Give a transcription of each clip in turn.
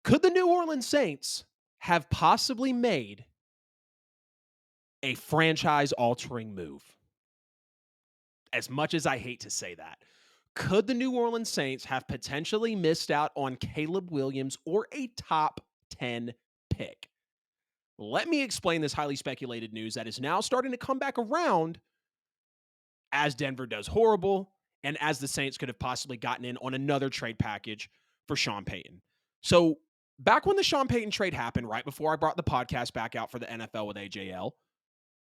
Could the New Orleans Saints have possibly made a franchise altering move? As much as I hate to say that, could the New Orleans Saints have potentially missed out on Caleb Williams or a top 10 pick? Let me explain this highly speculated news that is now starting to come back around as Denver does horrible and as the Saints could have possibly gotten in on another trade package for Sean Payton. So, back when the Sean Payton trade happened, right before I brought the podcast back out for the NFL with AJL,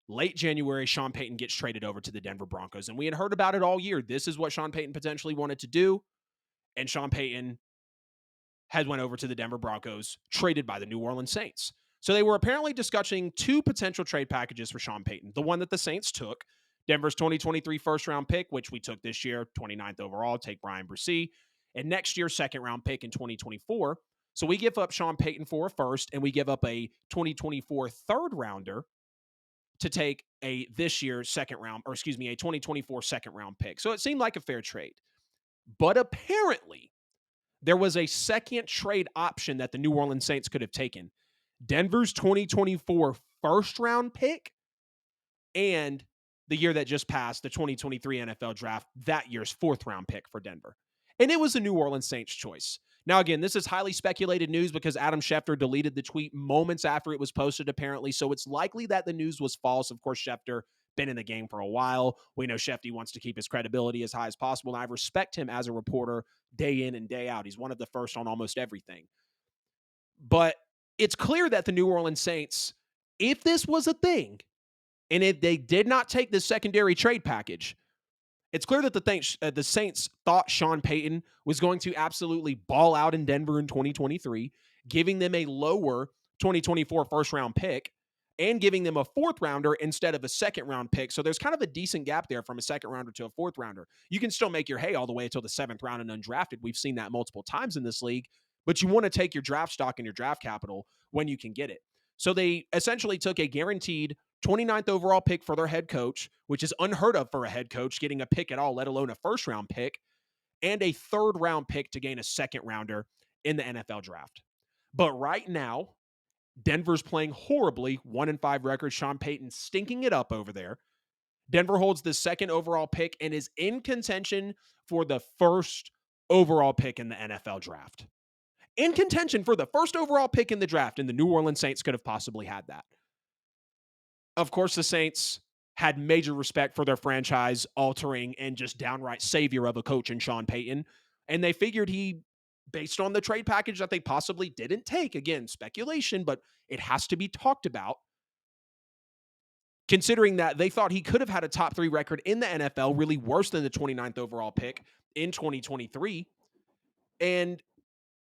late January, Sean Payton gets traded over to the Denver Broncos. And we had heard about it all year. This is what Sean Payton potentially wanted to do. And Sean Payton had went over to the Denver Broncos, traded by the New Orleans Saints. So they were apparently discussing two potential trade packages for Sean Payton. The one that the Saints took, Denver's 2023 first round pick, which we took this year, 29th overall, take Brian Bresee, and next year's second round pick in 2024. So we give up Sean Payton for a first, and we give up a 2024 third rounder to take a this year's second round, or excuse me, a 2024 second round pick. So it seemed like a fair trade. But apparently, there was a second trade option that the New Orleans Saints could have taken. Denver's 2024 first round pick and the year that just passed, the 2023 NFL draft, that year's fourth round pick for Denver. And it was the New Orleans Saints choice. Now, again, this is highly speculated news because Adam Schefter deleted the tweet moments after it was posted, apparently. So it's likely that the news was false. Of course, Schefter been in the game for a while. We know Shefty wants to keep his credibility as high as possible. And I respect him as a reporter day in and day out. He's one of the first on almost everything. But it's clear that the New Orleans Saints, if this was a thing, and if they did not take this secondary trade package, it's clear that the Saints thought Sean Payton was going to absolutely ball out in Denver in 2023, giving them a lower 2024 first round pick and giving them a fourth rounder instead of a second round pick. So there's kind of a decent gap there from a second rounder to a fourth rounder. You can still make your hay all the way until the seventh round and undrafted. We've seen that multiple times in this league, but you want to take your draft stock and your draft capital when you can get it. So they essentially took a guaranteed 29th overall pick for their head coach, which is unheard of for a head coach getting a pick at all, let alone a first round pick, and a third round pick to gain a second rounder in the NFL draft. But right now, Denver's playing horribly, 1-5 record. Sean Payton stinking it up over there. Denver holds the second overall pick and is in contention for the first overall pick in the NFL draft. In contention for the first overall pick in the draft, and the New Orleans Saints could have possibly had that. Of course, the Saints had major respect for their franchise altering and just downright savior of a coach in Sean Payton. And they figured he, based on the trade package that they possibly didn't take, again, speculation, but it has to be talked about, considering that they thought he could have had a top 3 record in the NFL, really worse than the 29th overall pick in 2023. And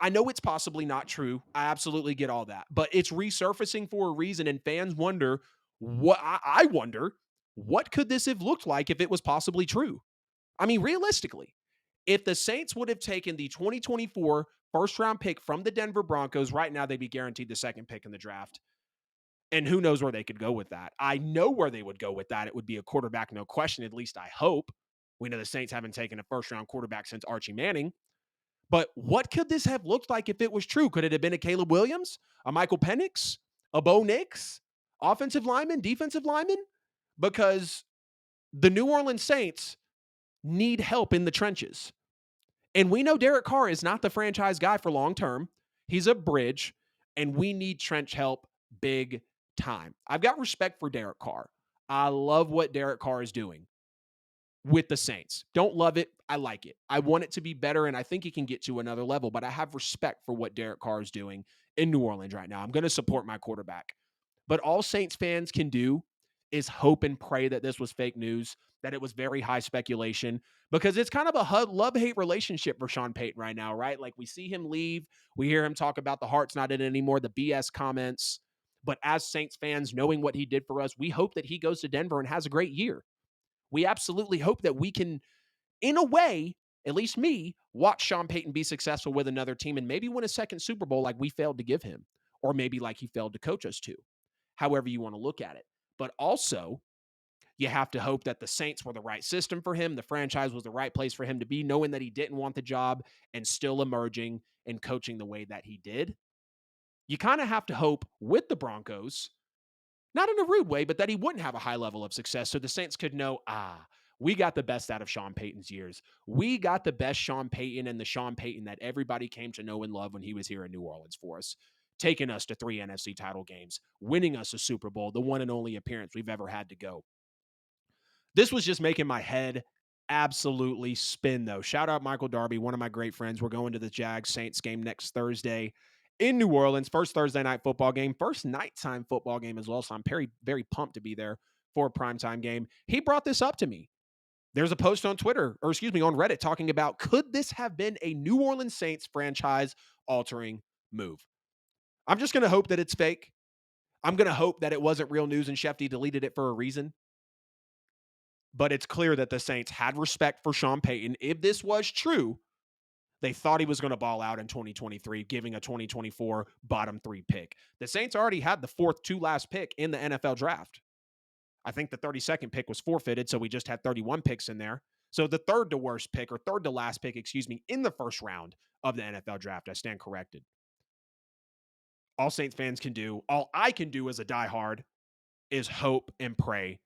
I know it's possibly not true. I absolutely get all that, but it's resurfacing for a reason. And fans wonder I wonder, what could this have looked like if it was possibly true? I mean, realistically, if the Saints would have taken the 2024 first round pick from the Denver Broncos, right now they'd be guaranteed the second pick in the draft. And who knows where they could go with that? I know where they would go with that. It would be a quarterback, no question. At least I hope. We know the Saints haven't taken a first round quarterback since Archie Manning. But what could this have looked like if it was true? Could it have been a Caleb Williams, a Michael Penix, a Bo Nix, offensive lineman, defensive lineman? Because the New Orleans Saints need help in the trenches. And we know Derek Carr is not the franchise guy for long term. He's a bridge, and we need trench help big time. I've got respect for Derek Carr. I love what Derek Carr is doing with the Saints. Don't love it. I like it. I want it to be better, and I think he can get to another level, but I have respect for what Derek Carr is doing in New Orleans right now. I'm going to support my quarterback. But all Saints fans can do is hope and pray that this was fake news, that it was very high speculation, because it's kind of a love-hate relationship for Sean Payton right now, right? Like, we see him leave. We hear him talk about the heart's not in it anymore, the BS comments. But as Saints fans, knowing what he did for us, we hope that he goes to Denver and has a great year. We absolutely hope that we can, in a way, at least me, watch Sean Payton be successful with another team and maybe win a second Super Bowl like we failed to give him, or maybe like he failed to coach us to, however you want to look at it. But also, you have to hope that the Saints were the right system for him, the franchise was the right place for him to be, knowing that he didn't want the job and still emerging and coaching the way that he did. You kind of have to hope with the Broncos, not in a rude way, but that he wouldn't have a high level of success so the Saints could know, we got the best out of Sean Payton's years. We got the best Sean Payton and the Sean Payton that everybody came to know and love when he was here in New Orleans for us, taking us to 3 NFC title games, winning us a Super Bowl, the one and only appearance we've ever had to go. This was just making my head absolutely spin, though. Shout out Michael Darby, one of my great friends. We're going to the Jags Saints game next Thursday in New Orleans. First Thursday night football game, first nighttime football game as well. So I'm very, very pumped to be there for a primetime game. He brought this up to me. There's a post on Twitter, or excuse me, on Reddit talking about could this have been a New Orleans Saints franchise altering move? I'm just going to hope that it's fake. I'm going to hope that it wasn't real news and Shefty deleted it for a reason. But it's clear that the Saints had respect for Sean Payton. If this was true, they thought he was going to ball out in 2023, giving a 2024 bottom 3 pick. The Saints already had the fourth to last pick in the NFL draft. I think the 32nd pick was forfeited, so we just had 31 picks in there. So the third to worst pick, or third to last pick, in the first round of the NFL draft. I stand corrected. All Saints fans can do, all I can do as a diehard, is hope and pray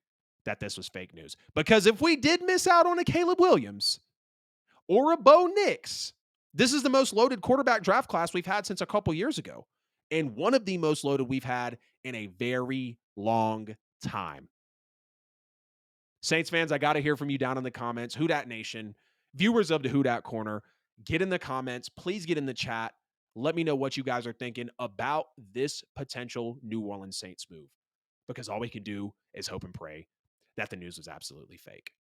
that this was fake news. Because if we did miss out on a Caleb Williams or a Bo Nix, this is the most loaded quarterback draft class we've had since a couple years ago. And one of the most loaded we've had in a very long time. Saints fans, I got to hear from you down in the comments. Who Dat Nation, viewers of the Who Dat Corner, get in the comments. Please get in the chat. Let me know what you guys are thinking about this potential New Orleans Saints move. Because all we can do is hope and pray that the news was absolutely fake.